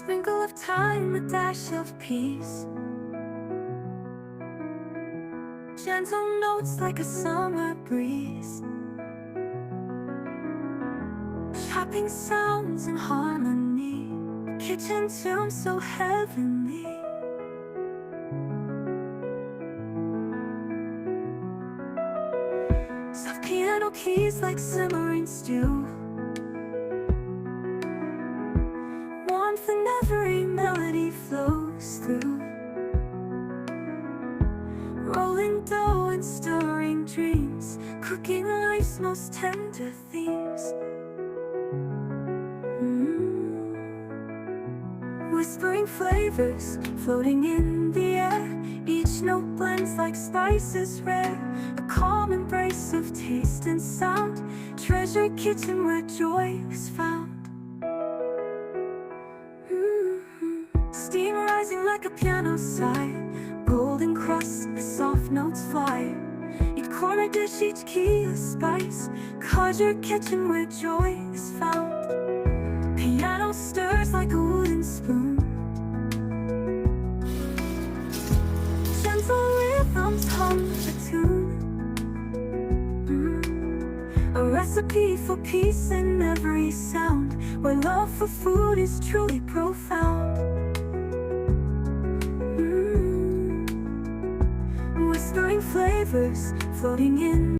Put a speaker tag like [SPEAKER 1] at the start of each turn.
[SPEAKER 1] sprinkle of thyme, a dash of peace. Gentle notes like a summer breeze. Chopping sounds in harmony. Kitchen tune so heavenly. Soft piano keys like simmering stew. Warmth in every melody flows through. Rolling dough and stirring dreams, cooking life's most tender themes. Whispering flavors, floating in the air. Each note blends like spices rare. A calm embrace of taste and sound. Treasured kitchen where joy is found. Steam rising like a piano sigh. Golden crust, the soft notes fly. Each corner dish, each key a spice. Conjure kitchen where joy is found. Piano stirs like a wooden spoon. Gentle rhythms hum the tune. A recipe for peace in every sound. Where love for food is truly profound. Whispering flavors, floating in